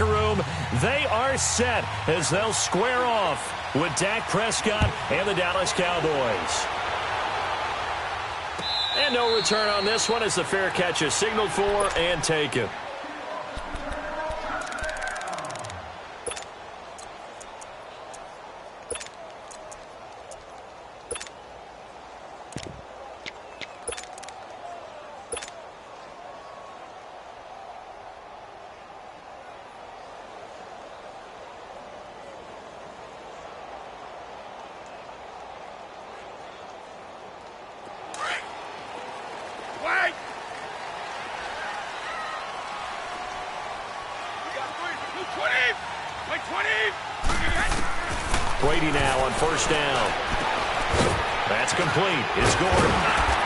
locker room, they are set as they'll square off with Dak Prescott and the Dallas Cowboys. And no return on this one as the fair catch is signaled for and taken. Brady now on first down. That's complete. It's Gordon.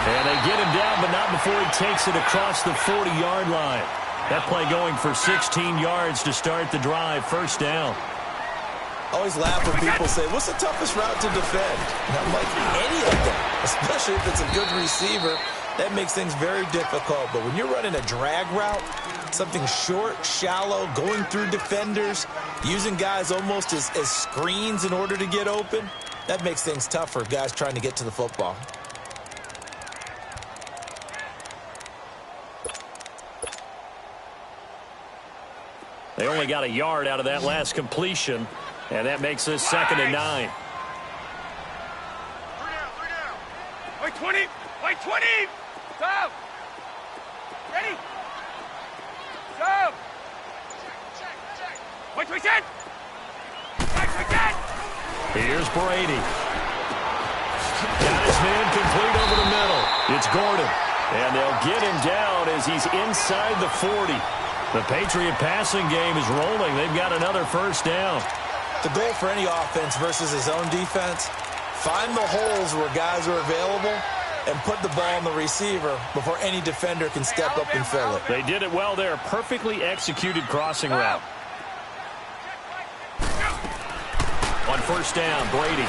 And they get him down, but not before he takes it across the 40-yard line. That play going for 16 yards to start the drive. First down. I always laugh when people say, what's the toughest route to defend? And I'm like, any of them, especially if it's a good receiver. That makes things very difficult. But when you're running a drag route, something short, shallow, going through defenders, using guys almost as screens in order to get open, that makes things tough for guys trying to get to the football. They only got a yard out of that last completion, and that makes this 2nd and 9. 20. 20. Go. Ready. Go. Wait, Here's Brady. Got his man complete over the middle. It's Gordon. And they'll get him down as he's inside the 40. The Patriot passing game is rolling. They've got another first down. The goal for any offense versus his own defense, find the holes where guys are available and put the ball on the receiver before any defender can step up and fill it. They did it well there. Perfectly executed crossing route. On first down, Brady.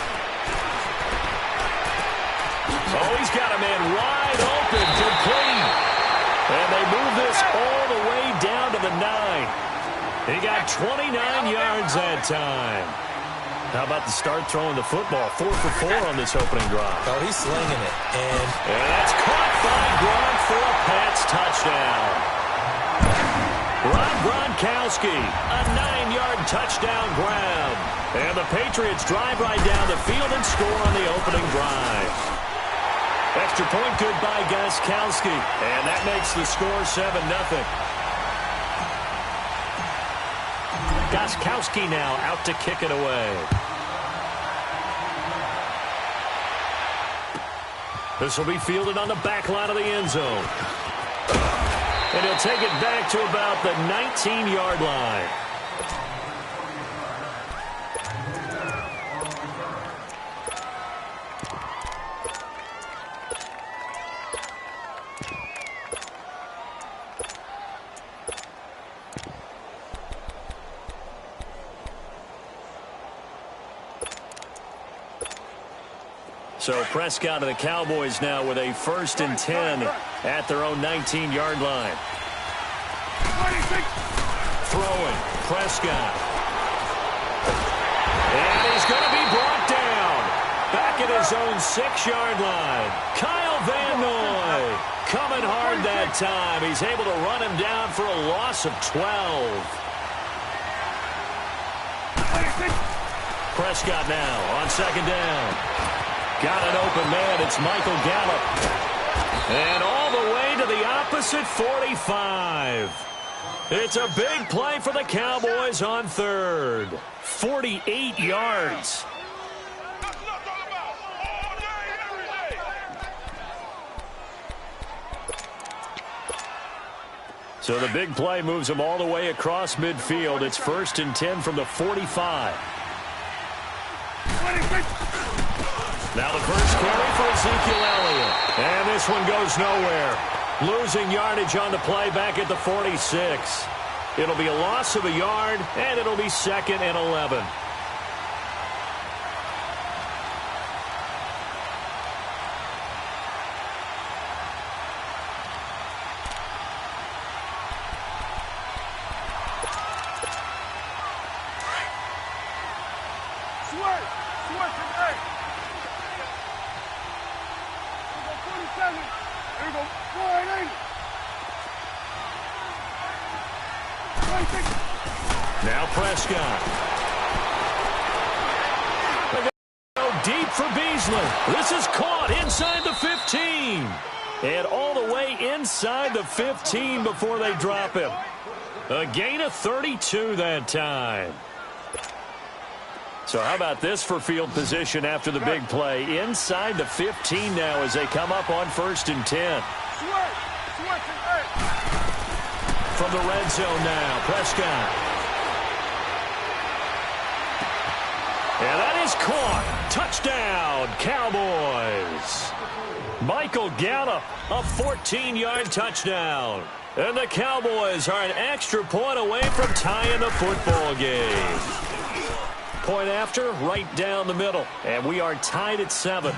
Oh, he's got a man wide open, complete. And they move this all the way down to the 9. He got 29 yards that time. How about the start throwing the football? 4 for 4 on this opening drive. Oh, he's slinging it. And that's caught by Gronk for a Pats touchdown. Rob Gronkowski, a 9-yard touchdown grab. And the Patriots drive right down the field and score on the opening drive. Extra point good by Gronkowski. And that makes the score 7-0. Gronkowski now out to kick it away. This will be fielded on the back line of the end zone. And he'll take it back to about the 19-yard line. So Prescott and the Cowboys now with a 1st and 10 at their own 19-yard line. Throwing, Prescott. And he's going to be brought down. Back at his own 6-yard line. Kyle Van Noy coming hard that time. He's able to run him down for a loss of 12. Prescott now on 2nd down. Got an open man. It's Michael Gallup. And all the way to the opposite 45. It's a big play for the Cowboys on 3rd. 48 yards. So the big play moves them all the way across midfield. It's 1st and 10 from the 45. Now the first carry for Ezekiel Elliott. And this one goes nowhere. Losing yardage on the play back at the 46. It'll be a loss of a yard, and it'll be 2nd and 11. Now Prescott. Deep for Beasley. This is caught inside the 15. And all the way inside the 15 before they drop him. A gain of 32 that time. So how about this for field position after the big play? Inside the 15 now as they come up on 1st and 10. From the red zone now, Prescott. And that is caught. Touchdown, Cowboys. Michael Gallup, a 14-yard touchdown. And the Cowboys are an extra point away from tying the football game. Point after, right down the middle. And we are tied at 7.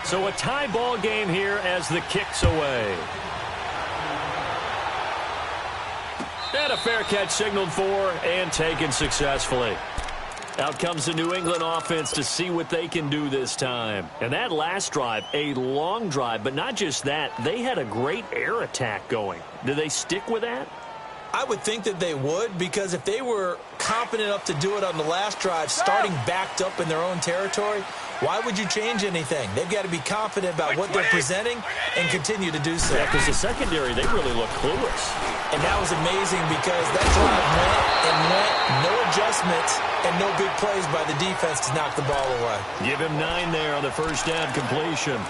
So a tie ball game here as the kick's away. And a fair catch signaled for and taken successfully. Out comes the New England offense to see what they can do this time. And that last drive, a long drive, but not just that. They had a great air attack going. Do they stick with that? I would think that they would, because if they were confident enough to do it on the last drive, starting backed up in their own territory, why would you change anything? They've got to be confident about what they're presenting and continue to do so. Yeah, because the secondary, they really look clueless. And that was amazing because that drive went, no adjustments, and no big plays by the defense to knock the ball away. Give him 9 there on the first down completion.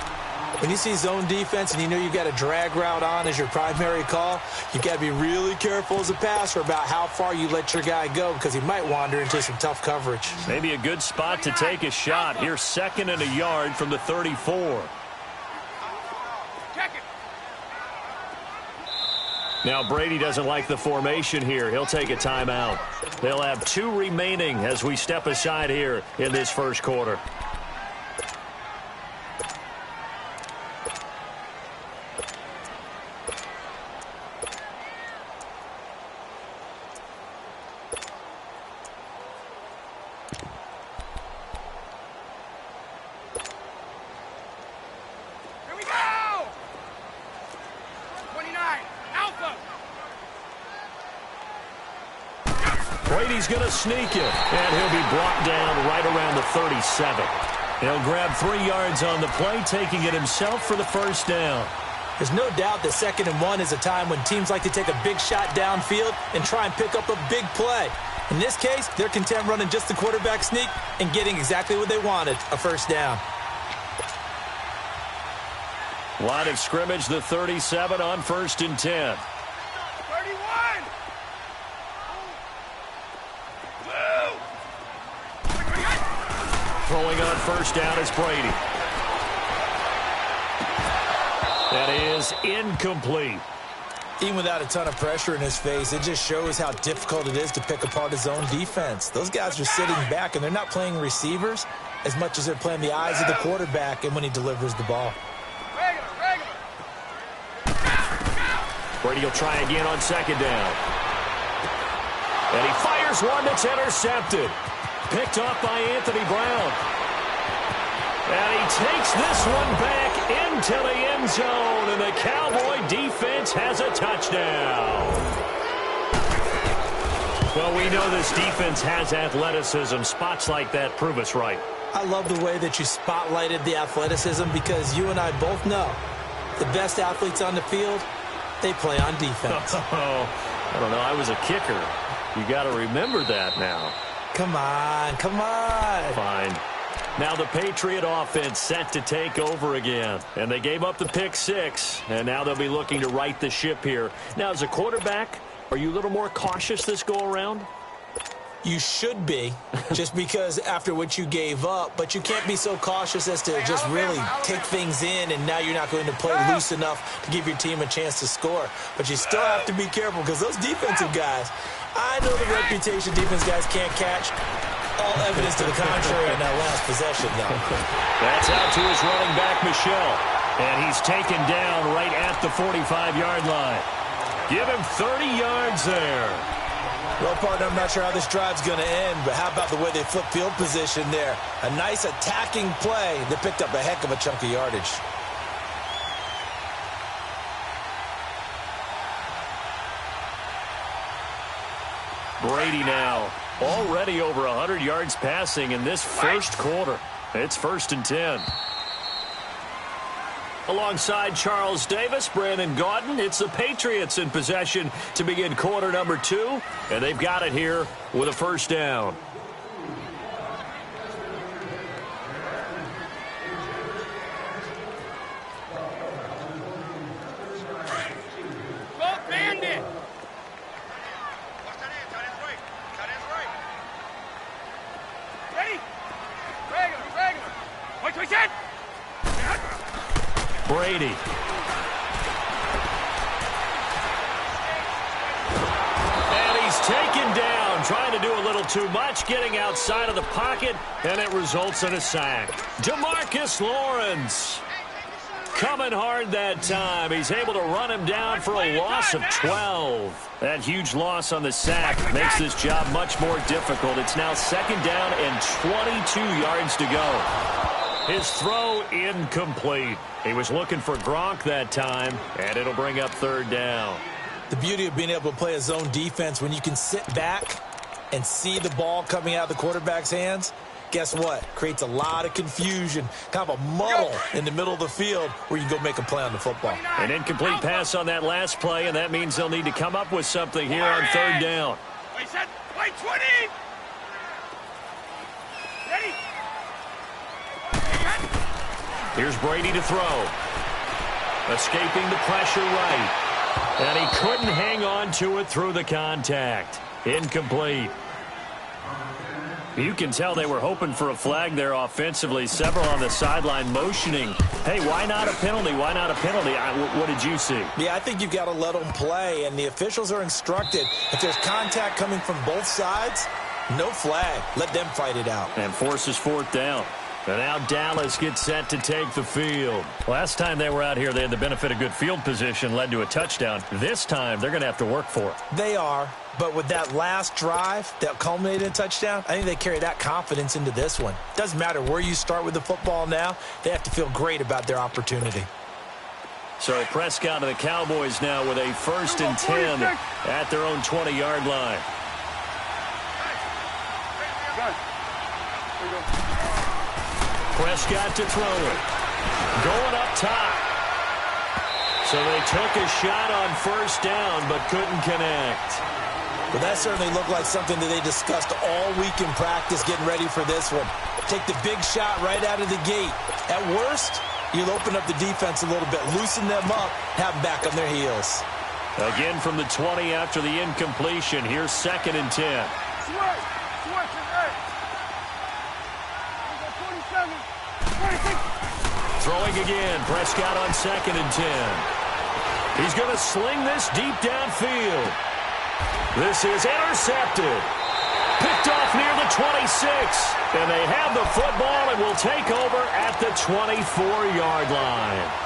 When you see zone defense and you know you've got a drag route on as your primary call, you've got to be really careful as a passer about how far you let your guy go because he might wander into some tough coverage. Maybe a good spot to take a shot. Here's 2nd and a yard from the 34. Now Brady doesn't like the formation here. He'll take a timeout. They'll have 2 remaining as we step aside here in this first quarter. Brady's going to sneak it, and he'll be brought down right around the 37. He'll grab 3 yards on the play, taking it himself for the first down. There's no doubt that 2nd and 1 is a time when teams like to take a big shot downfield and try and pick up a big play. In this case, they're content running just the quarterback sneak and getting exactly what they wanted, a first down. Line of scrimmage, the 37 on 1st and 10. Throwing on first down is Brady. That is incomplete. Even without a ton of pressure in his face, it just shows how difficult it is to pick apart his own defense. Those guys are sitting back, and they're not playing receivers as much as they're playing the eyes of the quarterback and when he delivers the ball. Brady will try again on 2nd down. And he fires one that's intercepted. Picked off by Anthony Brown. And he takes this one back into the end zone. And the Cowboy defense has a touchdown. Well, we know this defense has athleticism. Spots like that prove us right. I love the way that you spotlighted the athleticism because you and I both know the best athletes on the field, they play on defense. Oh, I don't know. I was a kicker. You got to remember that now. Come on, come on. Fine. Now the Patriot offense set to take over again. And they gave up the pick 6. And now they'll be looking to right the ship here. Now, as a quarterback, are you a little more cautious this go-around? You should be, just because after what you gave up. But you can't be so cautious as to just really take things in, and now you're not going to play loose enough to give your team a chance to score. But you still have to be careful because those defensive guys, I know the reputation defense guys can't catch. All evidence to the contrary in that last possession, though. That's out to his running back, Michel. And he's taken down right at the 45-yard line. Give him 30 yards there. Well, partner, I'm not sure how this drive's going to end, but how about the way they flip field position there? A nice attacking play that picked up a heck of a chunk of yardage. Brady now, already over 100 yards passing in this first quarter. It's 1st and 10. Alongside Charles Davis, Brandon Gaudin, it's the Patriots in possession to begin quarter number 2, and they've got it here with a first down. Brady. And he's taken down, trying to do a little too much, getting outside of the pocket, and it results in a sack. DeMarcus Lawrence coming hard that time. He's able to run him down for a loss of 12. That huge loss on the sack makes this job much more difficult. It's now 2nd down and 22 yards to go. His throw incomplete. He was looking for Gronk that time, and it'll bring up 3rd down. The beauty of being able to play a zone defense when you can sit back and see the ball coming out of the quarterback's hands, guess what? Creates a lot of confusion, kind of a muddle in the middle of the field where you can go make a play on the football. An incomplete pass on that last play, and that means they'll need to come up with something here on 3rd down. Wait, 20! Ready? Here's Brady to throw. Escaping the pressure right. And he couldn't hang on to it through the contact. Incomplete. You can tell they were hoping for a flag there offensively. Several on the sideline motioning. Hey, why not a penalty? Why not a penalty? What did you see? Yeah, I think you've got to let them play, and the officials are instructed. If there's contact coming from both sides, no flag. Let them fight it out. And forces 4th down. And now Dallas gets set to take the field. Last time they were out here, they had the benefit of good field position, led to a touchdown. This time, they're going to have to work for it. They are, but with that last drive that culminated in a touchdown, I think they carry that confidence into this one. Doesn't matter where you start with the football now, they have to feel great about their opportunity. So Prescott and the Cowboys now with a 1st and 10 at their own 20-yard line. Prescott to throw it. Going up top. So they took a shot on 1st down, but couldn't connect. Well, that certainly looked like something that they discussed all week in practice getting ready for this one. Take the big shot right out of the gate. At worst, you'll open up the defense a little bit, loosen them up, have them back on their heels. Again from the 20 after the incompletion. Here's 2nd and 10. Throwing again. Prescott on 2nd and 10. He's going to sling this deep downfield. This is intercepted. Picked off near the 26. And they have the football and will take over at the 24-yard line.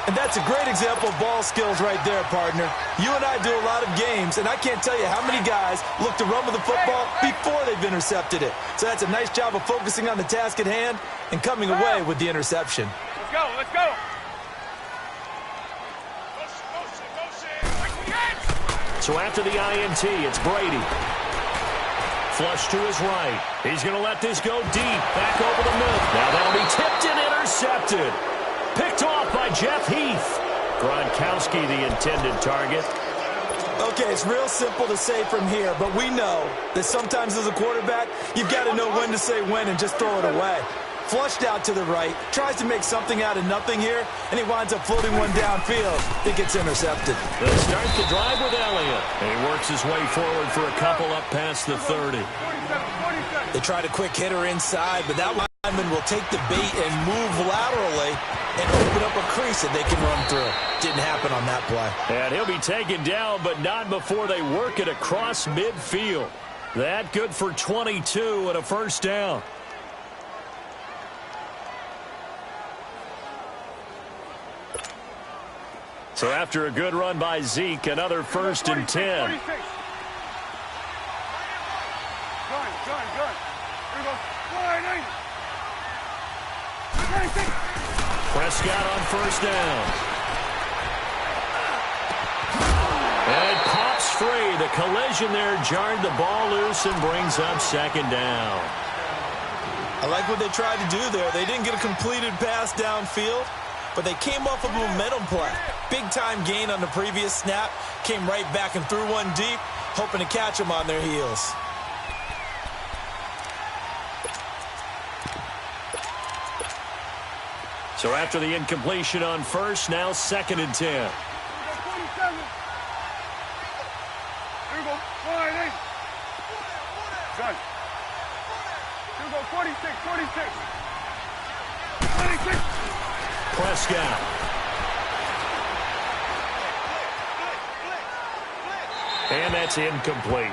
And that's a great example of ball skills right there, partner. You and I do a lot of games, and I can't tell you how many guys look to run with the football before they've intercepted it. So that's a nice job of focusing on the task at hand and coming away with the interception. Let's go, let's go. So after the INT, it's Brady. Flush to his right. He's going to let this go deep. Back over the middle. Now that'll be tipped and intercepted. Picked off by Jeff Heath. Gronkowski, the intended target. Okay, it's real simple to say from here, but we know that sometimes as a quarterback, you've got to know when to say when and just throw it away. Flushed out to the right, tries to make something out of nothing here, and he winds up floating one downfield. It gets intercepted. They'll start the drive with Elliott. And he works his way forward for a couple up past the 30. They tried a quick hitter inside, but that lineman will take the bait and move laterally and open up a crease that they can run through. Didn't happen on that play. And he'll be taken down, but not before they work it across midfield. That good for 22 and a 1st down. So after a good run by Zeke, another 1st and 10. Prescott on first down. And it pops free. The collision there jarred the ball loose and brings up second down. I like what they tried to do there. They didn't get a completed pass downfield, but they came off of a momentum play. Big-time gain on the previous snap. Came right back and threw one deep, hoping to catch them on their heels. So after the incompletion on first, now 2nd and 10. Here we go. 48. Done. Here we go. 46. 46. 46. Prescott. And that's incomplete.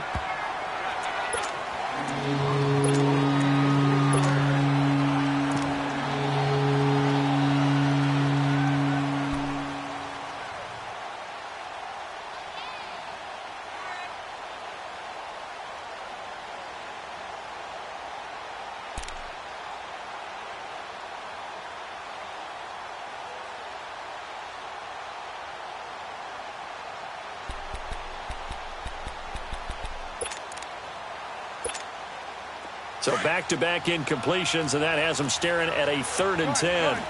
So back-to-back incompletions, and that has them staring at a 3rd and 10.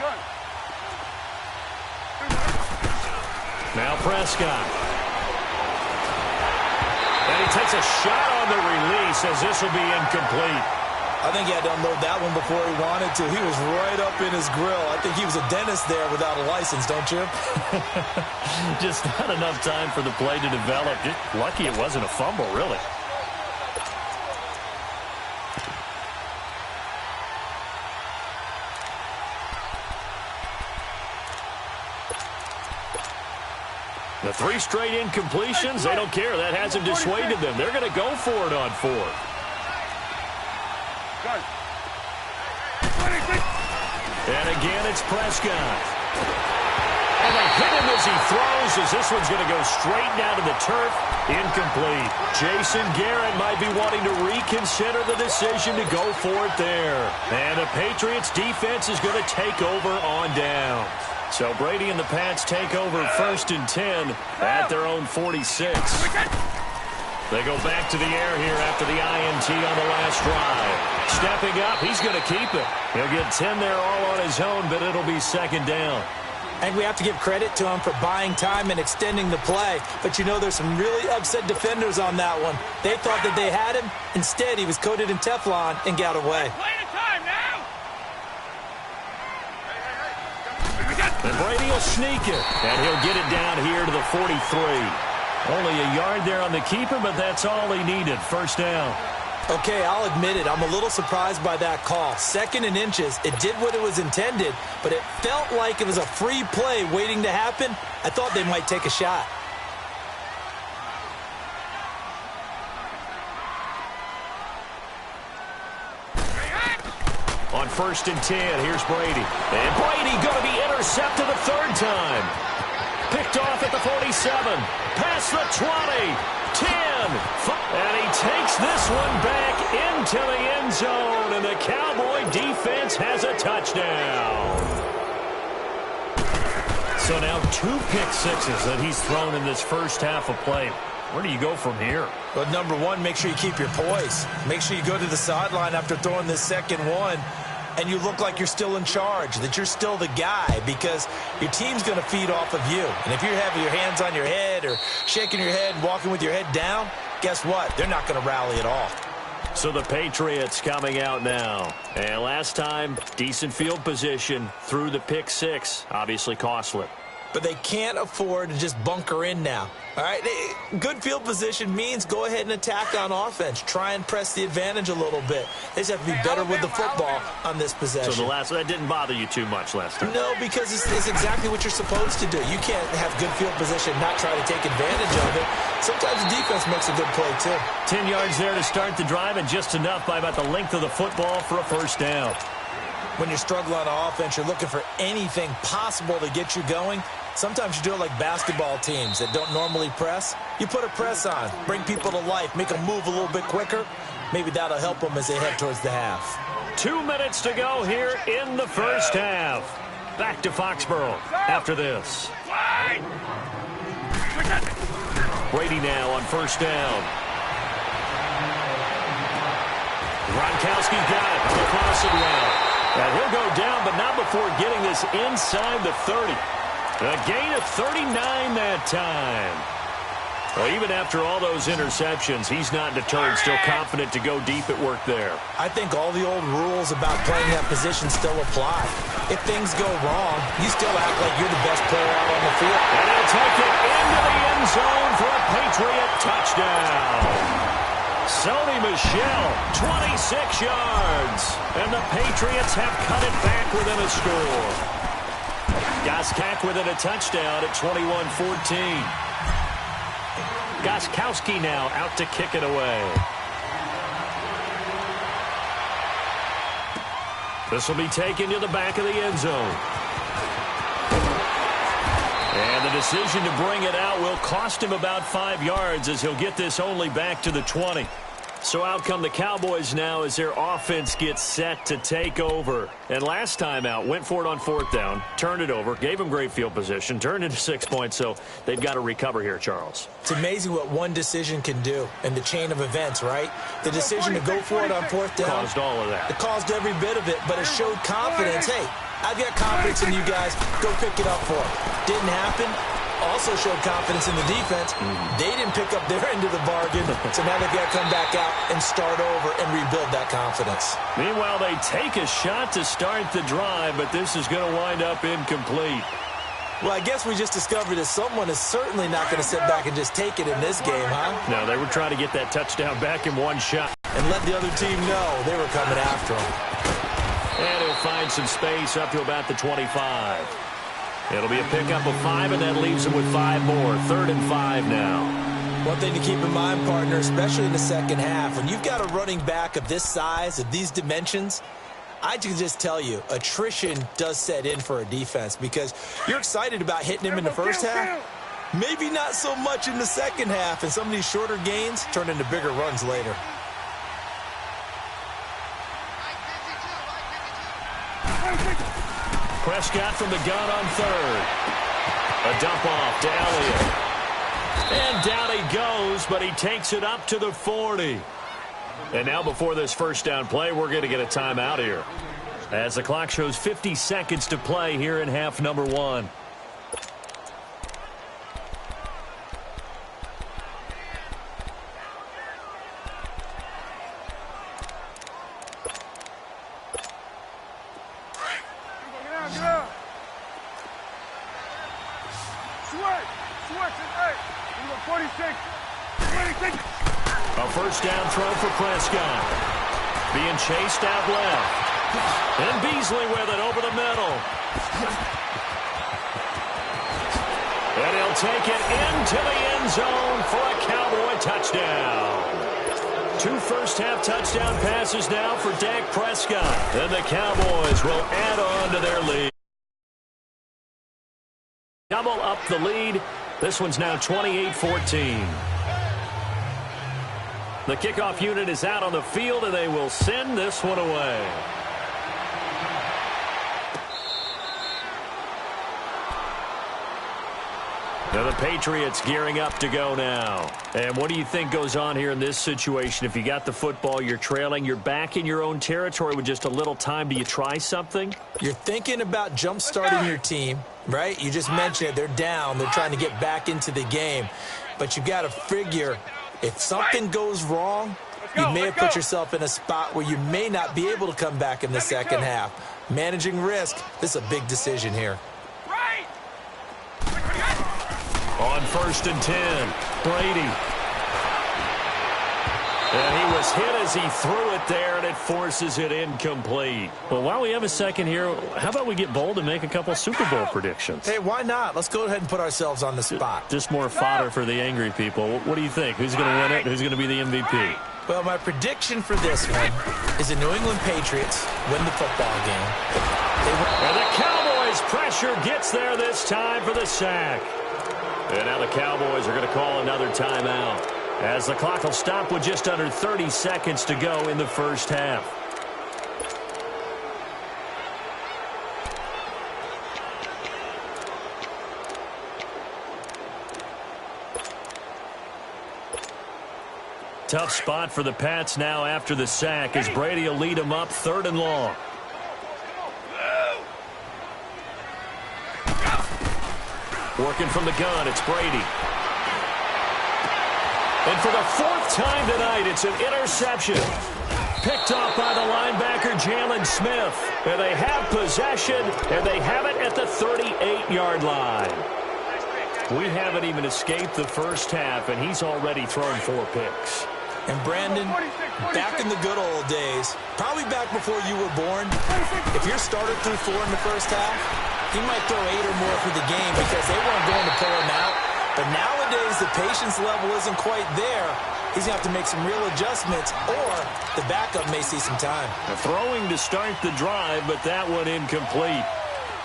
Now Prescott. And he takes a shot on the release as this will be incomplete. I think he had to unload that one before he wanted to. He was right up in his grill. I think he was a dentist there without a license, don't you? Just not enough time for the play to develop. Just lucky it wasn't a fumble, really. The 3 straight incompletions, they don't care. That hasn't dissuaded them. They're going to go for it on 4th. And again, it's Prescott. And they hit him as he throws, as this one's going to go straight down to the turf. Incomplete. Jason Garrett might be wanting to reconsider the decision to go for it there. And the Patriots defense is going to take over on down. So Brady and the Pats take over 1st and 10 at their own 46. They go back to the air here after the INT on the last drive. Stepping up, he's going to keep it. He'll get 10 there all on his own, but it'll be 2nd down. And we have to give credit to him for buying time and extending the play. But you know there's some really upset defenders on that one. They thought that they had him. Instead, he was coated in Teflon and got away. And Brady will sneak it, and he'll get it down here to the 43. Only a yard there on the keeper, but that's all he needed. 1st down. Okay, I'll admit it. I'm a little surprised by that call. 2nd and inches. It did what it was intended, but it felt like it was a free play waiting to happen. I thought they might take a shot. On 1st and 10, here's Brady. And Brady going to be intercepted a 3rd time. Picked off at the 47. Past the 20. 10. And he takes this one back into the end zone. And the Cowboy defense has a touchdown. So now 2 pick sixes that he's thrown in this first half of play. Where do you go from here? Well, number one, make sure you keep your poise. Make sure you go to the sideline after throwing this second one, and you look like you're still in charge, that you're still the guy, because your team's going to feed off of you. And if you're having your hands on your head or shaking your head and walking with your head down, guess what? They're not going to rally at all. So the Patriots coming out now. And last time, decent field position through the pick 6. Obviously costly. But they can't afford to just bunker in now. All right, good field position means go ahead and attack on offense. Try and press the advantage a little bit. They just have to be better with the football on this possession. So that didn't bother you too much last time? No, because it's exactly what you're supposed to do. You can't have good field position and not try to take advantage of it. Sometimes the defense makes a good play, too. 10 yards there to start the drive, and just enough by about the length of the football for a 1st down. When you're struggling on offense, you're looking for anything possible to get you going. Sometimes you do it like basketball teams that don't normally press. You put a press on, bring people to life, make them move a little bit quicker. Maybe that'll help them as they head towards the half. 2 minutes to go here in the first half. Back to Foxborough after this. Brady now on first down. Gronkowski got it on the crossing route. And he'll go down, but not before getting this inside the 30. A gain of 39 that time. Well, even after all those interceptions, he's not deterred, still confident to go deep at work there. I think all the old rules about playing that position still apply. If things go wrong, you still act like you're the best player out on the field. And he'll take it into the end zone for a Patriot touchdown. Sony Michel, 26 yards. And the Patriots have cut it back within a score. Goskak within a touchdown at 21-14. Goskowski now out to kick it away. This will be taken to the back of the end zone. And the decision to bring it out will cost him about 5 yards as he'll get this only back to the 20. So out come the Cowboys now as their offense gets set to take over. And last time out, went for it on fourth down, turned it over, gave them great field position, turned into 6 points, so they've got to recover here, Charles. It's amazing what one decision can do in the chain of events, right? The decision to go for it on fourth down. Caused all of that. It caused every bit of it, but it showed confidence. Hey, I've got confidence in you guys. Go pick it up for them. Didn't happen. Also showed confidence in the defense. They didn't pick up their end of the bargain, so now they've got to come back out and start over and rebuild that confidence. Meanwhile, they take a shot to start the drive, but this is going to wind up incomplete. Well, I guess we just discovered that someone is certainly not going to sit back and just take it in this game, huh? No, they were trying to get that touchdown back in one shot. And let the other team know they were coming after him. And he'll find some space up to about the 25. It'll be a pickup of 5, and that leaves him with 5 more. 3rd and 5 now. One thing to keep in mind, partner, especially in the second half, when you've got a running back of this size, of these dimensions, I can just tell you, attrition does set in for a defense because you're excited about hitting him in the first half. Maybe not so much in the second half, and some of these shorter gains turn into bigger runs later. Prescott from the gun on 3rd. A dump off to Elliott. And down he goes, but he takes it up to the 40. And now before this first down play, we're going to get a timeout here, as the clock shows 50 seconds to play here in half number 1. A first down throw for Prescott. Being chased out left. And Beasley with it over the middle. And he'll take it into the end zone for a Cowboy touchdown. 2 first-half touchdown passes now for Dak Prescott. And the Cowboys will add on to their lead. Double up the lead. This one's now 28-14. The kickoff unit is out on the field, and they will send this one away. Now the Patriots gearing up to go now. And what do you think goes on here in this situation? If you got the football, you're trailing, you're back in your own territory with just a little time. Do you try something? You're thinking about jump-starting your team, right? You just mentioned it. They're down. They're trying to get back into the game. But you got to figure, if something goes wrong, you may have put yourself in a spot where you may not be able to come back in the second half. Managing risk, this is a big decision here. On 1st and 10, Brady. And he was hit as he threw it there, and it forces it incomplete. Well, while we have a second here, how about we get bold and make a couple Super Bowl predictions? Hey, why not? Let's go ahead and put ourselves on the spot. Just more fodder for the angry people. What do you think? Who's going to win it? Who's going to be the MVP? Well, my prediction for this one is the New England Patriots win the football game. And the Cowboys' pressure gets there this time for the sack. And now the Cowboys are going to call another timeout. as the clock will stop with just under 30 seconds to go in the first half. Tough spot for the Pats now after the sack as Brady will lead them up 3rd and long. Working from the gun, it's Brady. And for the 4th time tonight, it's an interception. Picked off by the linebacker, Jalen Smith. And they have possession, and they have it at the 38-yard line. We haven't even escaped the first half, and he's already thrown 4 picks. And Brandon, back in the good old days, probably back before you were born, if your starter threw 4 in the first half, he might throw 8 or more for the game because they weren't going to pull him out. But nowadays, the patience level isn't quite there. He's going to have to make some real adjustments, or the backup may see some time. Throwing to start the drive, but that one incomplete.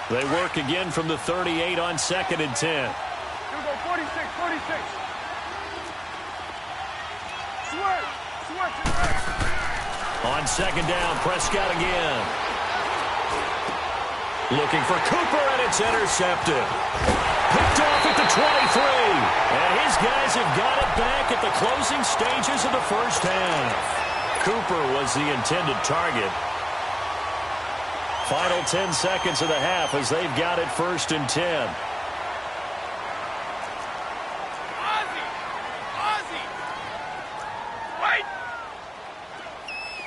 They work again from the 38 on 2nd and 10. You go 46, 46. Switch to the right. On 2nd down, Prescott again. Looking for Cooper, and it's intercepted. Picked off at the 23. And his guys have got it back at the closing stages of the first half. Cooper was the intended target. Final 10 seconds of the half as they've got it 1st and 10. Wait!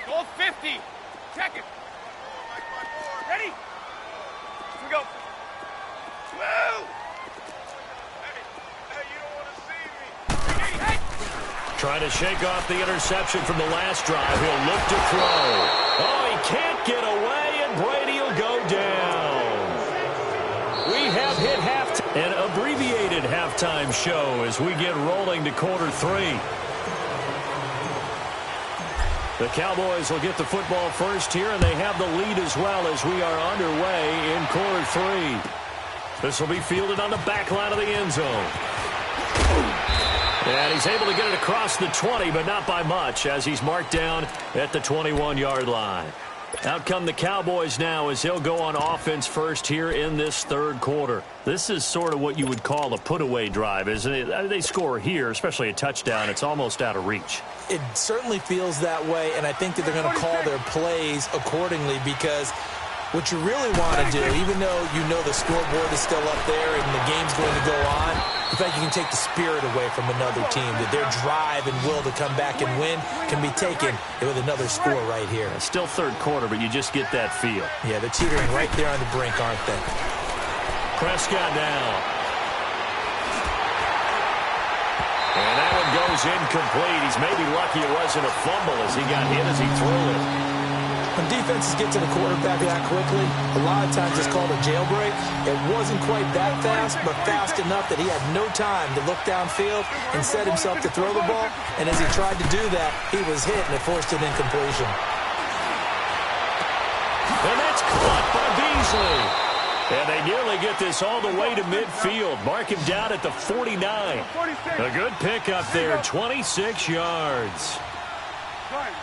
Goal 50. Check it. Ready? Here we go. Woo! Hey, you don't want to see me. Hey! Trying to shake off the interception from the last drive. He'll look to throw. Oh, he can't get away, and Brady will go down. We have hit an abbreviated halftime show as we get rolling to quarter 3. The Cowboys will get the football first here, and they have the lead as well as we are underway in quarter 3. This will be fielded on the back line of the end zone. And he's able to get it across the 20, but not by much, as he's marked down at the 21-yard line. Out come the Cowboys now as they'll go on offense first here in this 3rd quarter. This is sort of what you would call a put-away drive, isn't it? I mean, they score here, especially a touchdown. It's almost out of reach. It certainly feels that way, and I think that they're going to call their plays accordingly because what you really want to do, even though you know the scoreboard is still up there and the game's going to go on, you think you can take the spirit away from another team, that their drive and will to come back and win can be taken with another score right here. It's still 3rd quarter, but you just get that feel. Yeah, they're teetering right there on the brink, aren't they? Prescott down. And that one goes incomplete. He's maybe lucky it wasn't a fumble as he got hit as he threw it. When defenses get to the quarterback that quickly, a lot of times it's called a jailbreak. It wasn't quite that fast, but fast enough that he had no time to look downfield and set himself to throw the ball. And as he tried to do that, he was hit, and it forced an incompletion. And that's caught by Beasley. And they nearly get this all the way to midfield. Mark him down at the 49. A good pickup there, 26 yards.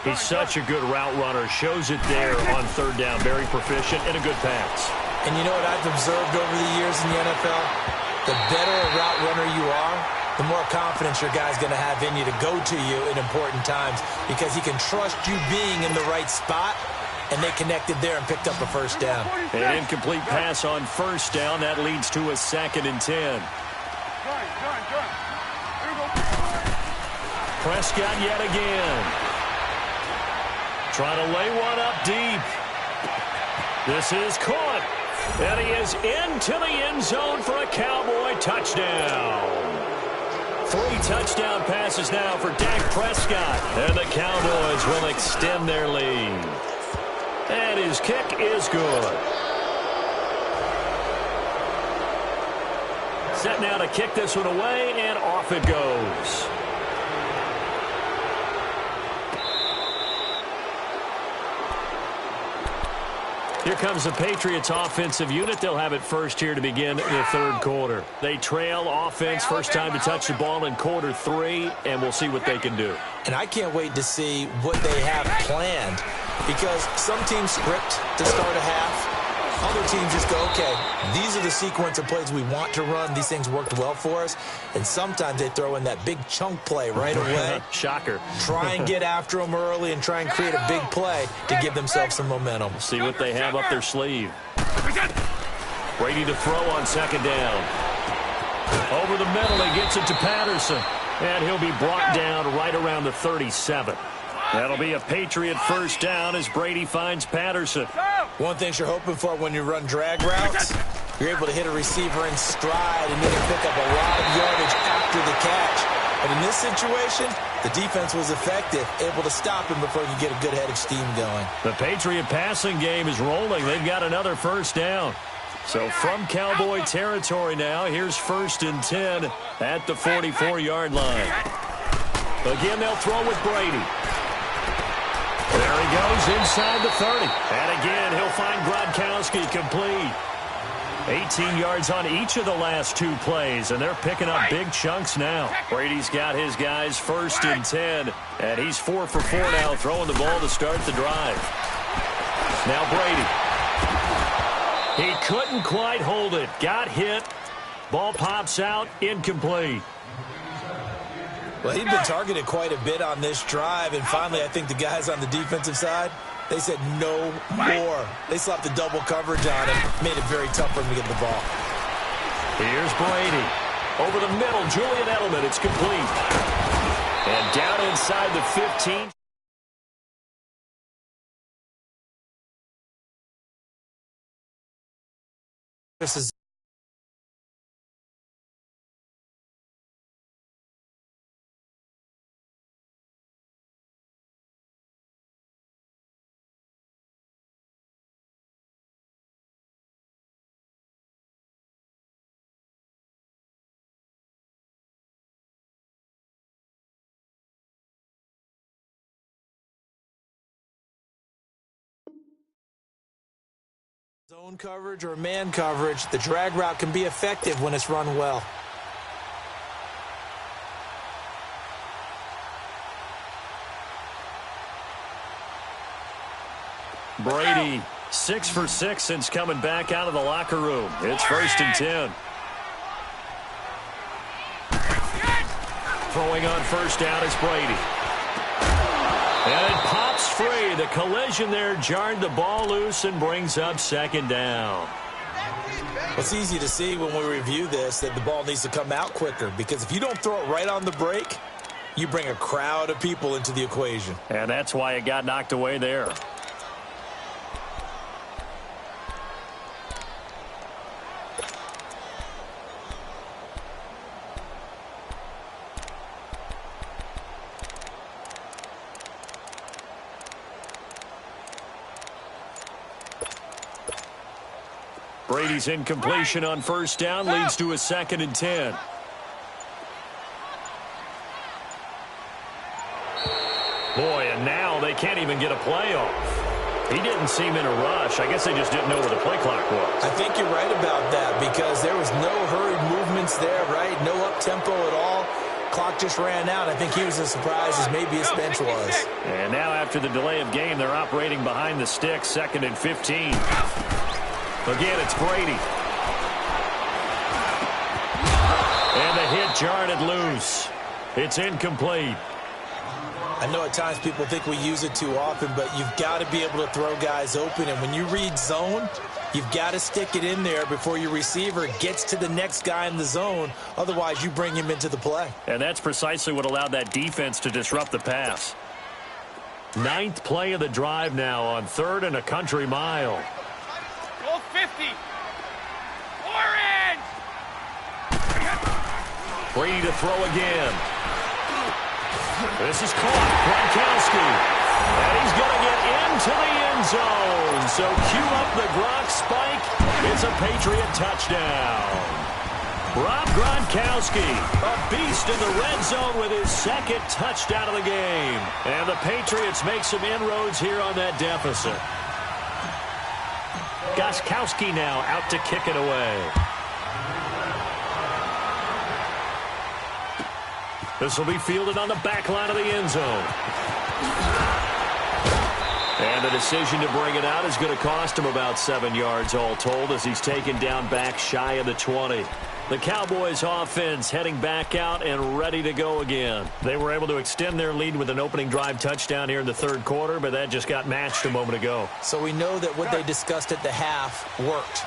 He's such a good route runner. Shows it there on 3rd down. Very proficient and a good pass. And you know what I've observed over the years in the NFL? The better a route runner you are, the more confidence your guy's going to have in you to go to you in important times because he can trust you being in the right spot, and they connected there and picked up a 1st down. An incomplete pass on 1st down. That leads to a 2nd and 10. Prescott yet again. Trying to lay one up deep. This is caught. And he is into the end zone for a Cowboy touchdown. 3 touchdown passes now for Dak Prescott. And the Cowboys will extend their lead. And his kick is good. Set now to kick this one away, and off it goes. Here comes the Patriots offensive unit. They'll have it first here to begin the third quarter. They trail offense first time to touch the ball in quarter 3, and we'll see what they can do. And I can't wait to see what they have planned, because some teams script to start a half. Other teams just go, okay, these are the sequence of plays we want to run. These things worked well for us. And sometimes they throw in that big chunk play right away. Shocker. Try and get after them early and try and create a big play to give themselves some momentum. See what they have up their sleeve. Brady to throw on second down. Over the middle, he gets it to Patterson. And he'll be brought down right around the 37. That'll be a Patriot first down as Brady finds Patterson. One thing you're hoping for when you run drag routes, you're able to hit a receiver in stride and you can pick up a lot of yardage after the catch. But in this situation, the defense was effective, able to stop him before he could get a good head of steam going. The Patriot passing game is rolling. They've got another first down. So from Cowboy territory now, here's 1st and 10 at the 44-yard line. Again, they'll throw with Brady. There he goes inside the 30. And again, he'll find Gronkowski complete. 18 yards on each of the last 2 plays, and they're picking up big chunks now. Brady's got his guys 1st and 10, and he's 4 for 4 now, throwing the ball to start the drive. Now Brady. He couldn't quite hold it. Got hit. Ball pops out. Incomplete. Well, he'd been targeted quite a bit on this drive, and finally I think the guys on the defensive side, they said no more. They slapped the double coverage on him, made it very tough for him to get the ball. Here's Brady. Over the middle, Julian Edelman. It's complete. And down inside the 15. This is zone coverage or man coverage. The drag route can be effective when it's run well. Brady, 6 for 6 since coming back out of the locker room. It's 1st and 10. Throwing on first down is Brady. And it pops free. The collision there jarred the ball loose and brings up 2nd down. It's easy to see when we review this that the ball needs to come out quicker, because if you don't throw it right on the break, you bring a crowd of people into the equation. And that's why it got knocked away there. Brady's incompletion on first down leads to a 2nd and 10. Boy, and now they can't even get a play off. He didn't seem in a rush. I guess they just didn't know where the play clock was. I think you're right about that, because there was no hurried movements there, right? No up-tempo at all. Clock just ran out. I think he was as surprised as maybe his bench was. And now after the delay of game, they're operating behind the sticks, 2nd and 15. Again, it's Brady. And the hit jarred it loose. It's incomplete. I know at times people think we use it too often, but you've got to be able to throw guys open. And when you read zone, you've got to stick it in there before your receiver gets to the next guy in the zone. Otherwise, you bring him into the play. And that's precisely what allowed that defense to disrupt the pass. 9th play of the drive now on 3rd and a country mile. Goal 50. Orange. Brady to throw again. This is caught. Gronkowski. And he's going to get into the end zone. So cue up the Gronk spike. It's a Patriot touchdown. Rob Gronkowski, a beast in the red zone with his 2nd touchdown of the game. And the Patriots make some inroads here on that deficit. Gronkowski now out to kick it away. This will be fielded on the back line of the end zone. And the decision to bring it out is going to cost him about 7 yards all told as he's taken down back shy of the 20. The Cowboys offense heading back out and ready to go again. They were able to extend their lead with an opening drive touchdown here in the third quarter, but that just got matched a moment ago. So we know that what they discussed at the half worked.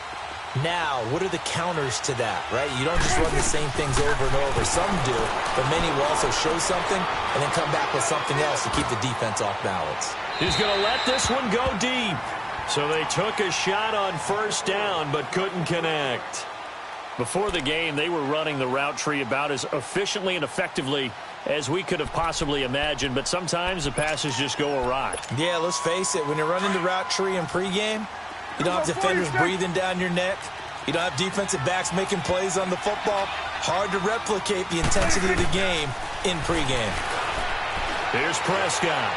Now, what are the counters to that, right? You don't just run the same things over and over. Some do, but many will also show something and then come back with something else to keep the defense off balance. He's going to let this one go deep. So they took a shot on first down but couldn't connect. Before the game, they were running the route tree about as efficiently and effectively as we could have possibly imagined, but sometimes the passes just go awry. Yeah, let's face it. When you're running the route tree in pregame, you don't have defenders breathing down your neck. You don't have defensive backs making plays on the football. Hard to replicate the intensity of the game in pregame. Here's Prescott.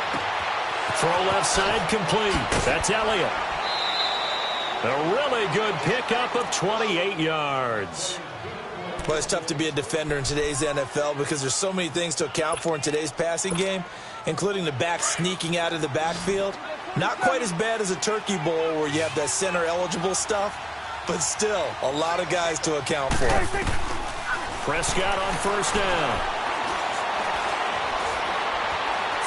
Throw left side complete. That's Elliott. A really good pickup of 28 yards. Well, it's tough to be a defender in today's NFL because there's so many things to account for in today's passing game, including the back sneaking out of the backfield. Not quite as bad as a turkey bowl where you have that center-eligible stuff, but still a lot of guys to account for. Prescott on first down.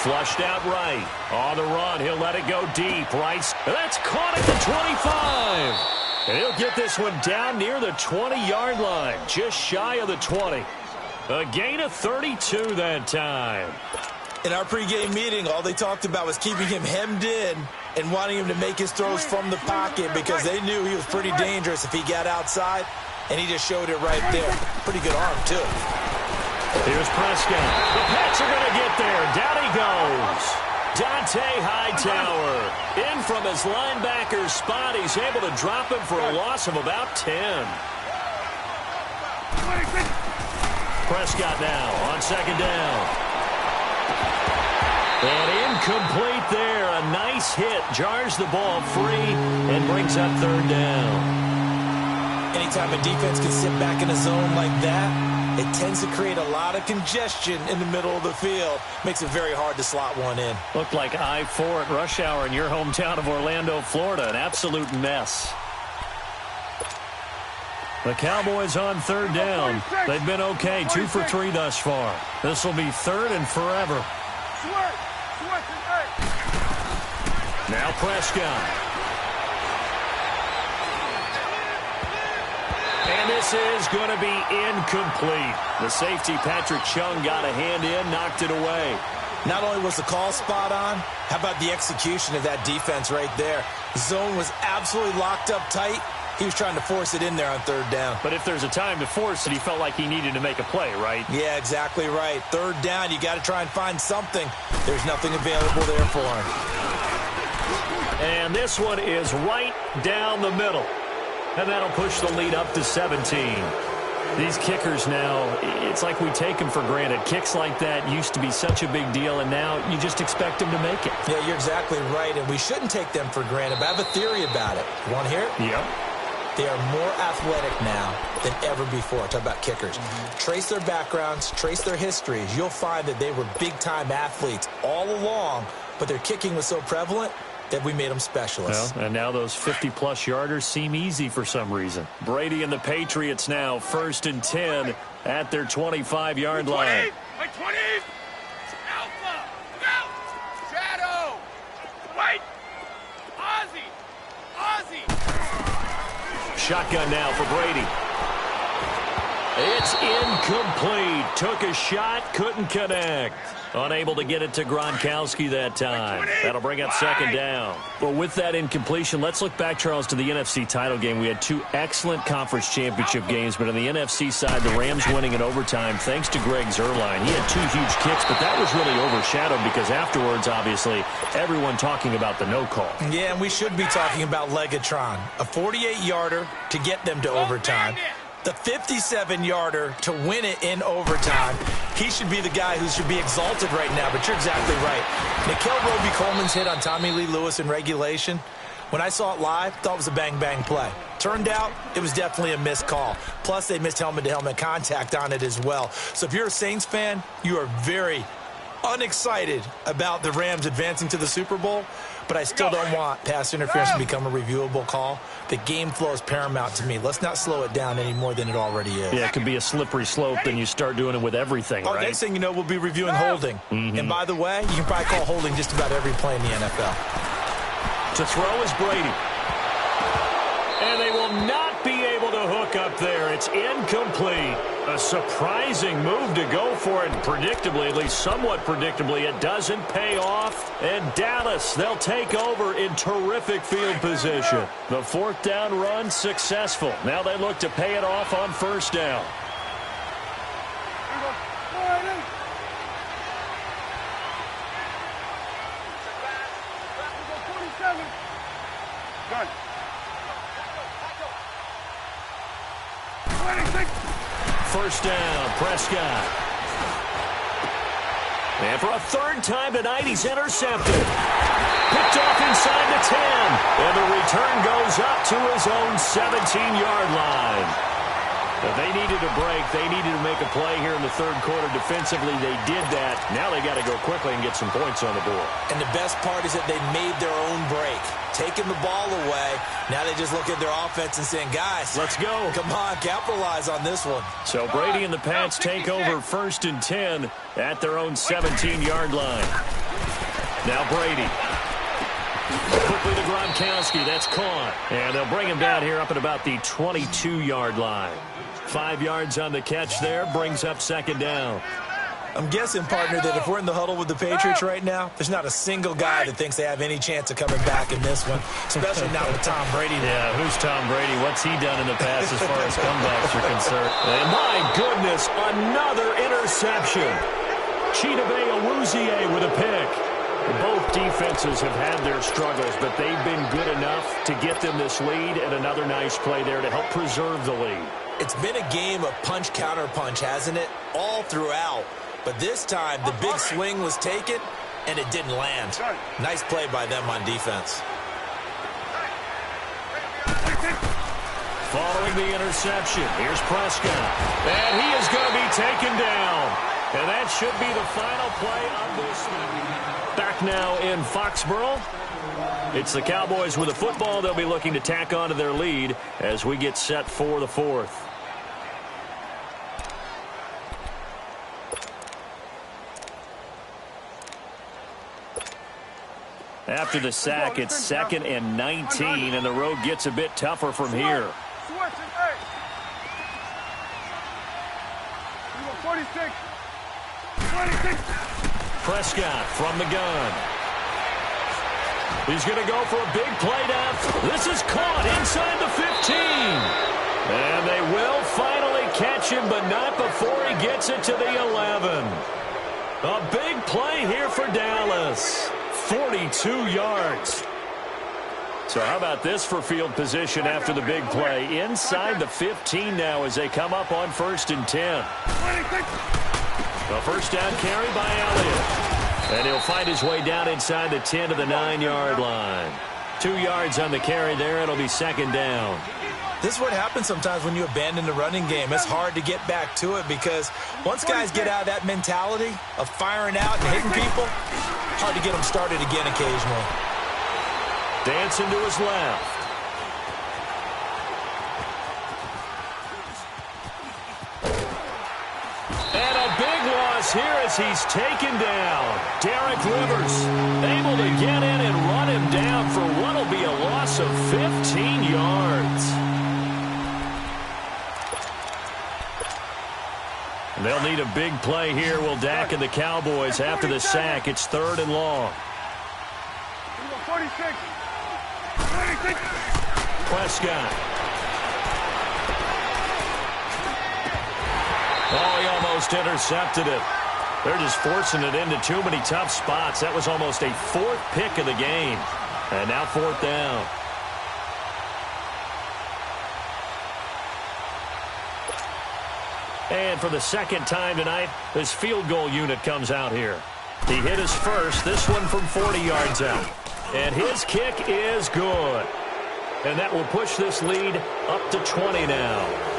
Flushed out right. On the run, he'll let it go deep. Right. That's caught at the 25. And he'll get this one down near the 20-yard line, just shy of the 20. A gain of 32 that time. In our pregame meeting, all they talked about was keeping him hemmed in and wanting him to make his throws from the pocket because they knew he was pretty dangerous if he got outside, and he just showed it right there. Pretty good arm, too. Here's Prescott. The Pats are going to get there. Down he goes. Dante Hightower in from his linebacker spot. He's able to drop him for a loss of about 10. Prescott now on second down. And incomplete there. A nice hit. Jars the ball free and brings up third down. Anytime a defense can sit back in a zone like that, it tends to create a lot of congestion in the middle of the field. Makes it very hard to slot one in. Looked like I-4 at rush hour in your hometown of Orlando, Florida. An absolute mess. The Cowboys on third down. They've been okay. 2 for 3 thus far. This will be third and forever. Now Prescott. And this is going to be incomplete. The safety, Patrick Chung, got a hand in, knocked it away. Not only was the call spot on, how about the execution of that defense right there? The zone was absolutely locked up tight. He was trying to force it in there on third down. But if there's a time to force it, he felt like he needed to make a play, right? Yeah, exactly right. Third down, you got to try and find something. There's nothing available there for him. And this one is right down the middle. And that'll push the lead up to 17. These kickers now, it's like we take them for granted. Kicks like that used to be such a big deal, and now you just expect them to make it. Yeah, you're exactly right, and we shouldn't take them for granted, but I have a theory about it. You want to hear it? Yep. They are more athletic now than ever before. Talk about kickers. Trace their backgrounds, trace their histories. You'll find that they were big-time athletes all along, but their kicking was so prevalent that we made them specialists. Well, and now those 50-plus yarders seem easy for some reason. Brady and the Patriots now first and 10 at their 25-yard line. 20! Alpha! Out! Shadow! Right! Ozzy! Shotgun now for Brady. It's incomplete. Took a shot, couldn't connect. Unable to get it to Gronkowski that time. That'll bring up second down. Well, with that incompletion, let's look back, Charles, to the NFC title game. We had 2 excellent conference championship games, but on the NFC side, the Rams winning in overtime thanks to Greg Zuerlein. He had 2 huge kicks, but that was really overshadowed because afterwards, obviously, everyone talking about the no call. Yeah, and we should be talking about Legatron. A 48-yarder to get them to overtime. The 57-yarder to win it in overtime. He should be the guy who should be exalted right now, but you're exactly right. Nickel Roby-Coleman's hit on Tommy Lee Lewis in regulation When I saw it live, thought it was a bang-bang play. Turned out, it was definitely a missed call. Plus, they missed helmet-to-helmet contact on it as well. So if you're a Saints fan, you are very unexcited about the Rams advancing to the Super Bowl, but I still don't want pass interference to become a reviewable call. The game flow is paramount to me. Let's not slow it down any more than it already is. Yeah, it could be a slippery slope, then you start doing it with everything, right? Next thing you know, we'll be reviewing holding. And by the way, you can probably call holding just about every play in the NFL. To throw is Brady. And they will not be able to hook up there. It's incomplete. A surprising move to go for it. Predictably, at least somewhat predictably, it doesn't pay off. And Dallas, they'll take over in terrific field position. The fourth down run successful. Now they look to pay it off on first down. First down, Prescott. And for a third time tonight, he's intercepted. Picked off inside the 10. And the return goes up to his own 17-yard line. But they needed a break. They needed to make a play here in the third quarter. Defensively, they did that. Now they got to go quickly and get some points on the board. And the best part is that they made their own break. Taking the ball away. Now they just look at their offense and saying, guys, let's go. Come on, capitalize on this one. So Brady and the Pats take over first and 10 at their own 17-yard line. Now Brady. Quickly to Gronkowski. That's caught. And they'll bring him down here up at about the 22-yard line. 5 yards on the catch there. Brings up second down. I'm guessing, partner, that if we're in the huddle with the Patriots right now, there's not a single guy that thinks they have any chance of coming back in this one, especially not with Tom Brady. Yeah, who's Tom Brady? What's he done in the past as far as comebacks are concerned? And my goodness, another interception. Chidobe Awuzie with a pick. Both defenses have had their struggles, but they've been good enough to get them this lead, and another nice play there to help preserve the lead. It's been a game of punch-counter-punch, hasn't it? All throughout. But this time, the big swing was taken, and it didn't land. Nice play by them on defense. Following the interception, here's Prescott. And he is going to be taken down. And that should be the final play of this one. Back now in Foxborough. It's the Cowboys with the football. They'll be looking to tack on to their lead as we get set for the fourth. After the sack, it's 2nd and 19, and the road gets a bit tougher from here. 46. Prescott from the gun. He's going to go for a big play down. This is caught inside the 15. And they will finally catch him, but not before he gets it to the 11. A big play here for Dallas. 42 yards. So how about this for field position after the big play? Inside the 15 now as they come up on 1st and 10. A first down carry by Elliott. And he'll find his way down inside the 10 to the 9-yard line. 2 yards on the carry there. It'll be 2nd down. This is what happens sometimes when you abandon the running game. It's hard to get back to it because once guys get out of that mentality of firing out and hitting people, hard to get them started again occasionally. Dancing to his left. And a big loss here as he's taken down. Derek Rivers able to get in and run him down for what will be a loss of 15 yards. They'll need a big play here. Will Dak and the Cowboys after the sack. It's 3rd and long. 46. Prescott. Oh, he almost intercepted it. They're just forcing it into too many tough spots. That was almost a 4th pick of the game. And now 4th down. And for the 2nd time tonight, this field goal unit comes out here. He hit his first, this one from 40 yards out. And his kick is good. And that will push this lead up to 20 now.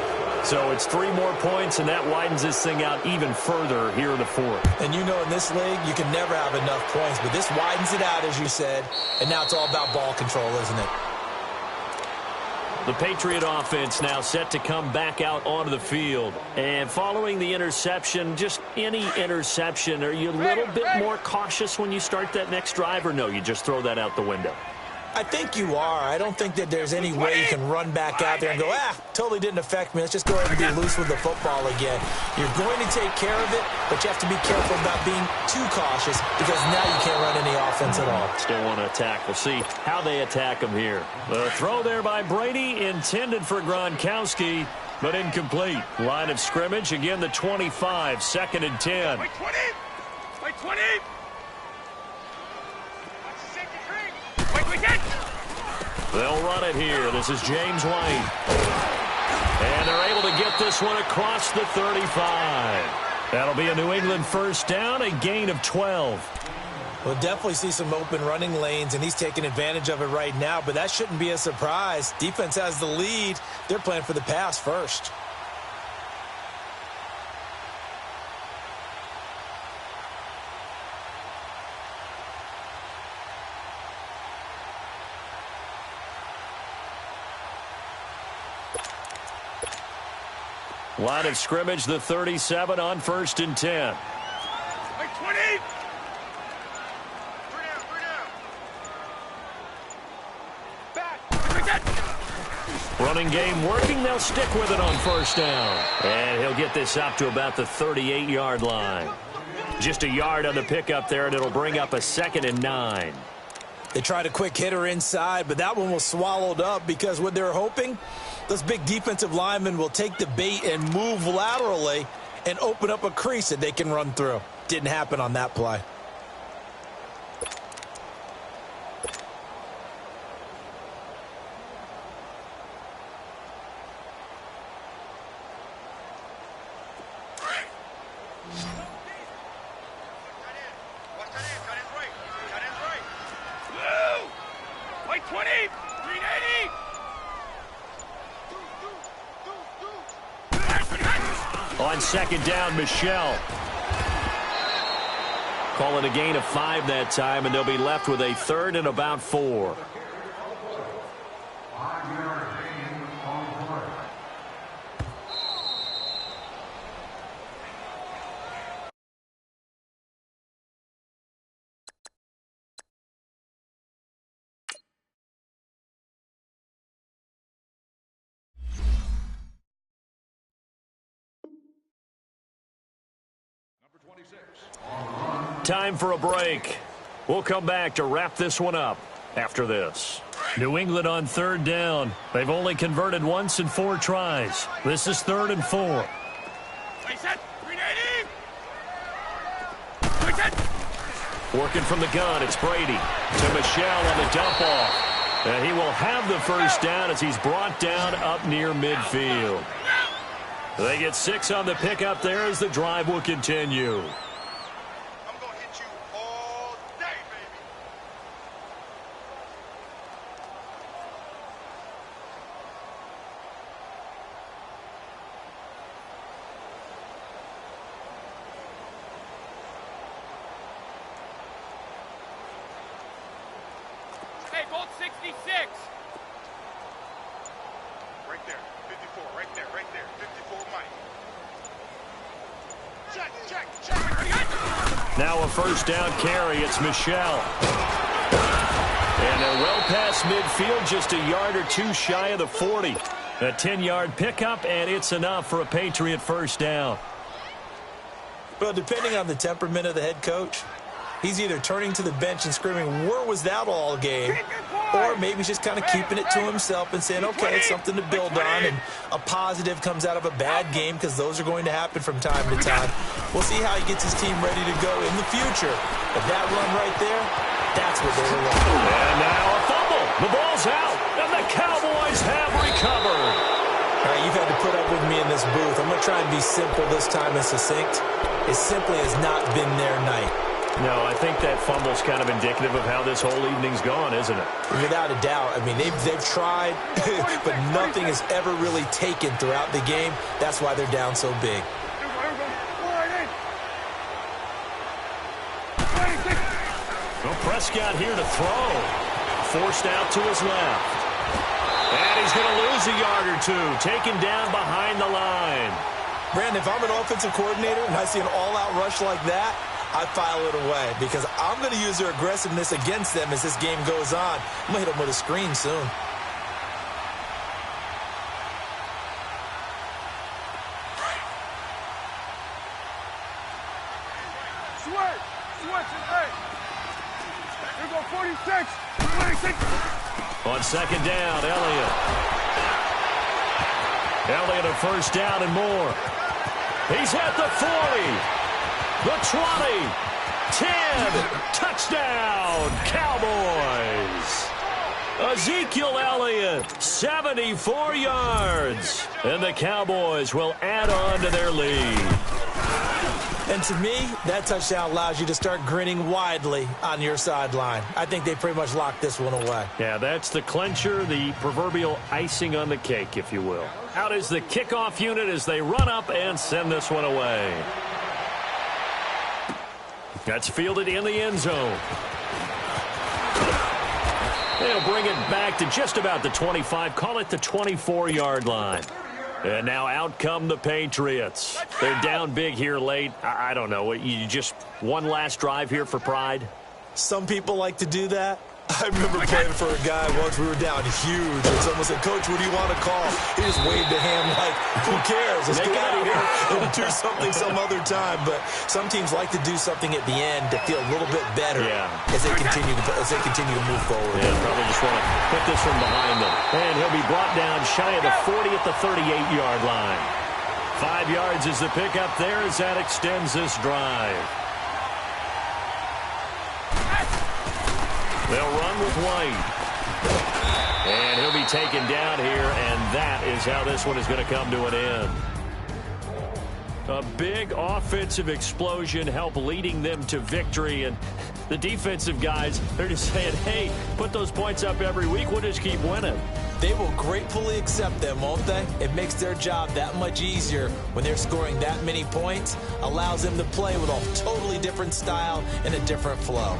So it's 3 more points, and that widens this thing out even further here in the fourth. And you know in this league, you can never have enough points, but this widens it out, as you said, and now it's all about ball control, isn't it? The Patriot offense now set to come back out onto the field. And following the interception, just any interception, are you a little bit more cautious when you start that next drive, or no, you just throw that out the window? I think you are. I don't think that there's any way you can run back out there and go, totally didn't affect me. Let's just go ahead and be loose with the football again. You're going to take care of it, but you have to be careful about being too cautious because now you can't run any offense at all. Still want to attack. We'll see how they attack him here. The throw there by Brady intended for Gronkowski, but incomplete. Line of scrimmage, again the 25, 2nd and 10. Wait 20! Wait 20! They'll run it here. This is James White. And they're able to get this one across the 35. That'll be a New England first down, a gain of 12. We'll definitely see some open running lanes, and he's taking advantage of it right now, but that shouldn't be a surprise. Defense has the lead. They're playing for the pass first. Line of scrimmage, the 37 on 1st and 10. Wait 20! Running game working. They'll stick with it on 1st down. And he'll get this up to about the 38-yard line. Just a yard on the pickup there, and it'll bring up a 2nd and 9. They tried a quick hitter inside, but that one was swallowed up because what they're hoping, those big defensive linemen will take the bait and move laterally and open up a crease that they can run through. Didn't happen on that play. On 2nd down, Michelle. Call it a gain of 5 that time, and they'll be left with a 3rd and about 4. Time for a break. We'll come back to wrap this one up after this. New England on 3rd down. They've only converted once in 4 tries. This is 3rd and 4. Working from the gun, it's Brady to Michelle on the dump off. And he will have the first down as he's brought down up near midfield. They get 6 on the pickup there as the drive will continue. Bolt 66. Right there, 54, right there, 54 Mike. Check. Now a first down carry, it's Michelle. And they're well past midfield, just a yard or 2 shy of the 40. A 10-yard pickup, and it's enough for a Patriot first down. Well, depending on the temperament of the head coach, he's either turning to the bench and screaming, where was that all game? Or maybe he's just kind of keeping it to himself and saying, okay, it's something to build on, and a positive comes out of a bad game because those are going to happen from time to time. We'll see how he gets his team ready to go in the future. But that run right there, that's what they were running. And now a fumble. The ball's out, and the Cowboys have recovered. All right, you've had to put up with me in this booth. I'm going to try and be simple this time and succinct. It simply has not been their night. No, I think that fumble's kind of indicative of how this whole evening's gone, isn't it? Without a doubt. I mean, they've tried, but nothing has ever really taken throughout the game. That's why they're down so big. Well, Prescott here to throw. Forced out to his left. And he's going to lose a yard or two. Taken down behind the line. Brandon, if I'm an offensive coordinator and I see an all-out rush like that, I file it away because I'm going to use their aggressiveness against them as this game goes on. I'm going to hit them with a screen soon. Switch, hey. Here go 46. 26. On second down, Elliott. Elliott a first down and more. He's at the 40. The 20, 10, touchdown, Cowboys. Ezekiel Elliott, 74 yards. And the Cowboys will add on to their lead. And to me, that touchdown allows you to start grinning widely on your sideline. I think they pretty much locked this one away. Yeah, that's the clincher, the proverbial icing on the cake, if you will. Out is the kickoff unit as they run up and send this one away. That's fielded in the end zone. They'll bring it back to just about the 25, call it the 24-yard line. And now out come the Patriots. They're down big here late. I don't know. You just one last drive here for pride? Some people like to do that. I remember playing for a guy once. We were down huge, and someone said, "Coach, what do you want to call?" He just waved a hand like, "Who cares? Let's get out of here and do something some other time." But some teams like to do something at the end to feel a little bit better as they continue to move forward. Yeah, probably just want to put this one behind them. And he'll be brought down shy of the 40 at the 38-yard line. 5 yards is the pickup there as that extends this drive. They'll run with White. And he'll be taken down here, and that is how this one is going to come to an end. A big offensive explosion helped leading them to victory, and the defensive guys, they're just saying, hey, put those points up every week, we'll just keep winning. They will gratefully accept them, won't they? It makes their job that much easier when they're scoring that many points, allows them to play with a totally different style and a different flow.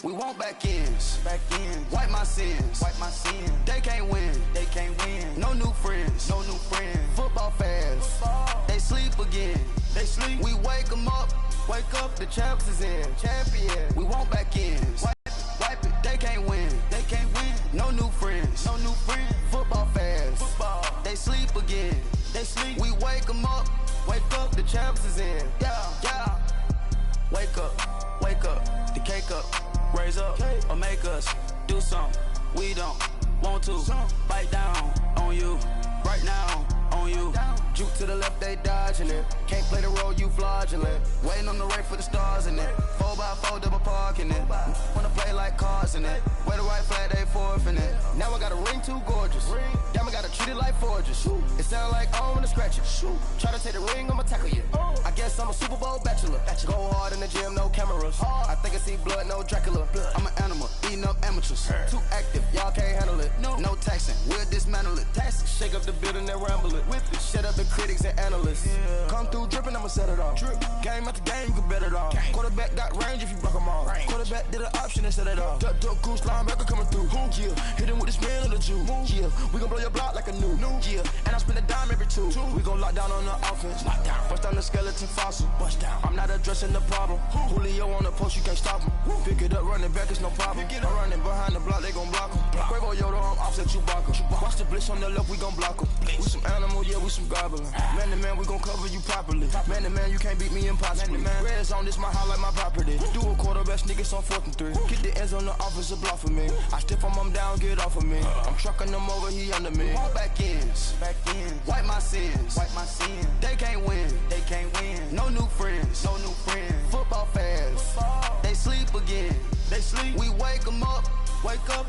We want back ends. Wipe my sins. They can't win. No new friends. Football fans. They sleep again. We wake them up. The champs is in. Champion. We want back ends. Wipe it. They can't win. No new friends. Football fans. They sleep again. We wake them up. The champs is in. Yeah. Wake up. The cake up. Raise up or make us do something we don't want to. Bite down on you right now on you. Juke to the left, they dodging it. Can't play the role, you fraudulent. Waiting on the race for the stars in it. 4x4 double parking it. Wanna play like cars in it. Wear the white flag, they forfeit it. Now I got a ring too gorgeous. Damn, I gotta treat it like forges. It sound like I wanna scratch it. Try to take the ring, I'ma tackle you. I guess I'm a Super Bowl bachelor. Go hard in the gym, no cameras. I think I see blood, no Dracula. I'm an animal, eating up amateurs. Too active, y'all can't handle it. No taxing, we'll dismantle it. Shake up the building and ramble it. Shut up the critics and analysts. Come through dripping, I'ma set it off. Game after game, you can bet it off. Quarterback got range if you block them off. Quarterback did an option and set it off. Duck, goose, linebacker coming through. Yeah, hit him with the spin of the Jew. Yeah, we gon' blow your block like a new. Yeah, and I spend a dime every two. We gon' lock down on the offense. Bust down the skeleton fossil. I'm not addressing the problem. Julio on the post, you can't stop him. Pick it up, running back, it's no problem. I'm running behind the block, they gon' block him. Quavo Yoda, I'm offset Chewbacca. Blitz on the left, we gon' block 'em. We some animal, yeah, we some gobbler. Man to man, we gon' cover you properly. Man to man, you can't beat me impossibly. Red zone, this my highlight, my property. Do a quarterback sneak, it's on 4th and 3. Kick the ends on the offensive block for me. I stiff him, I'm down, get off of me. I'm trucking him over, he under me. Back ends, wipe my sins, They can't win, No new friends, Football fans, they sleep again. We wake 'em up,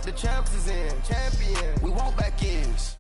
the champs is in. Champion, we want back ends.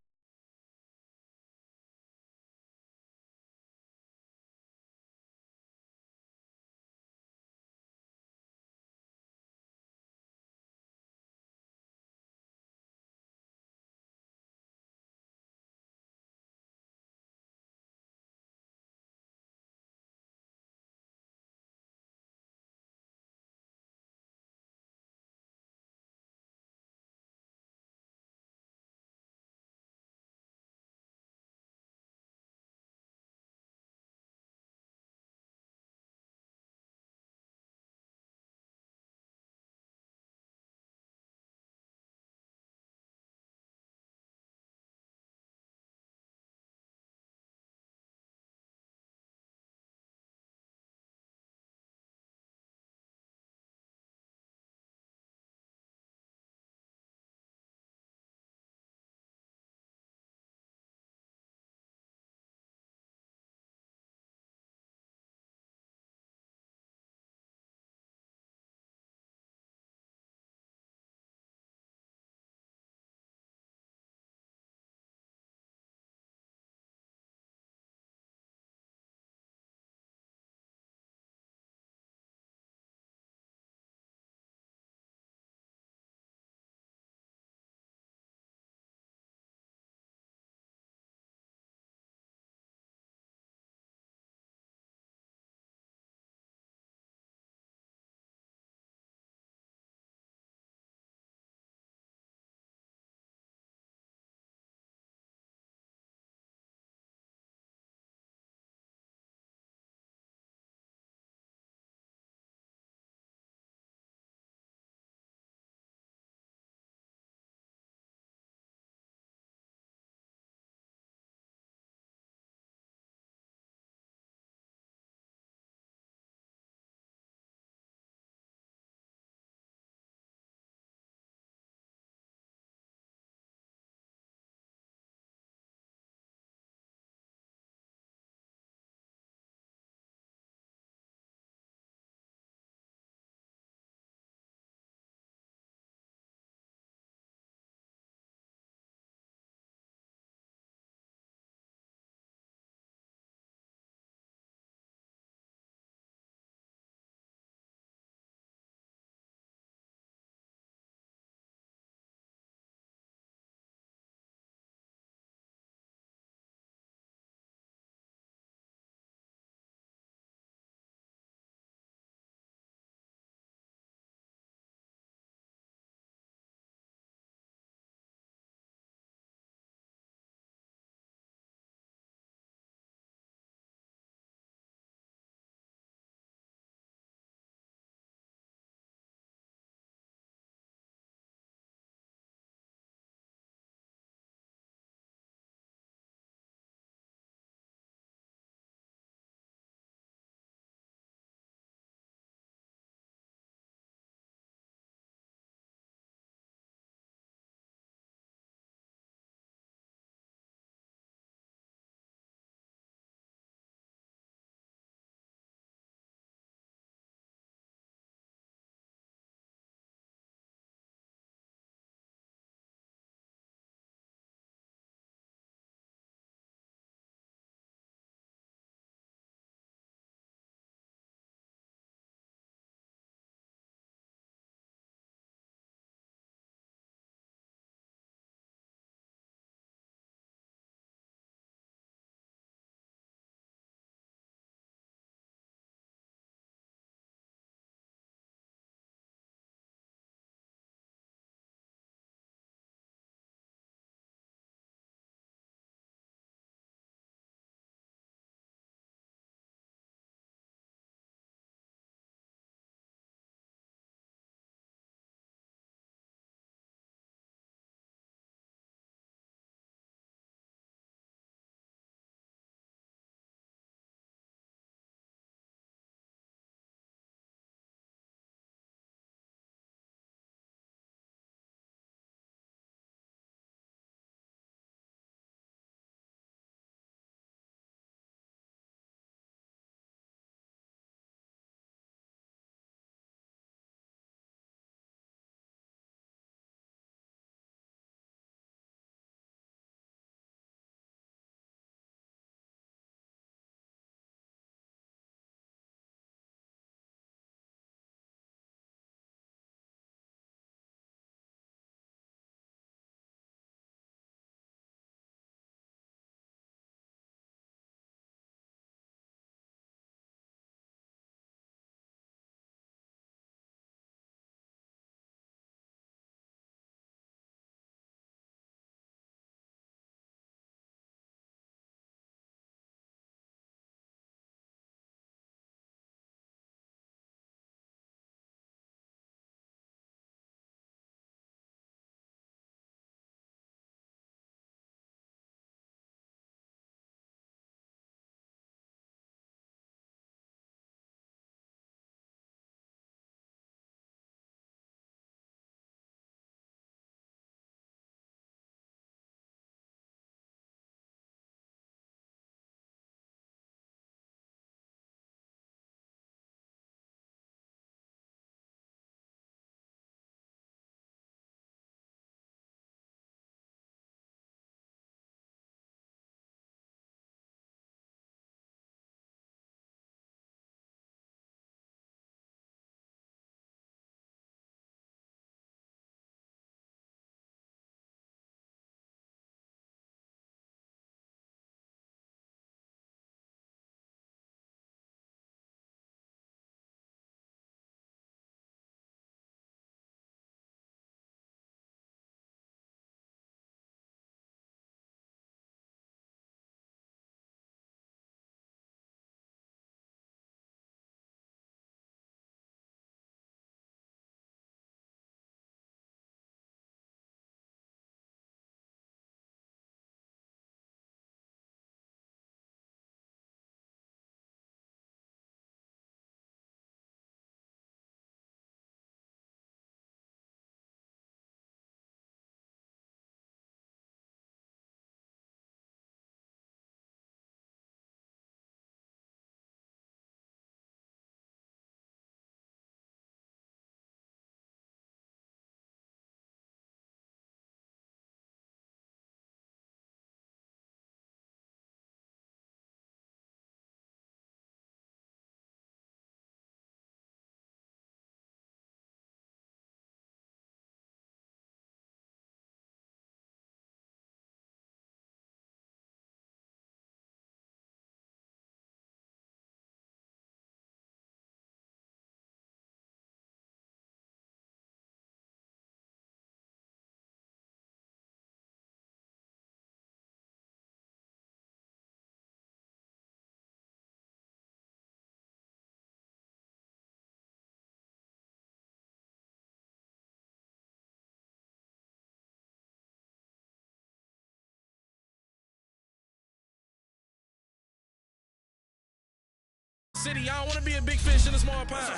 city. I don't want to be a big fish in a small pond.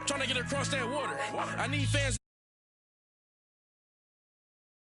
Trying to get across that water. I need fans.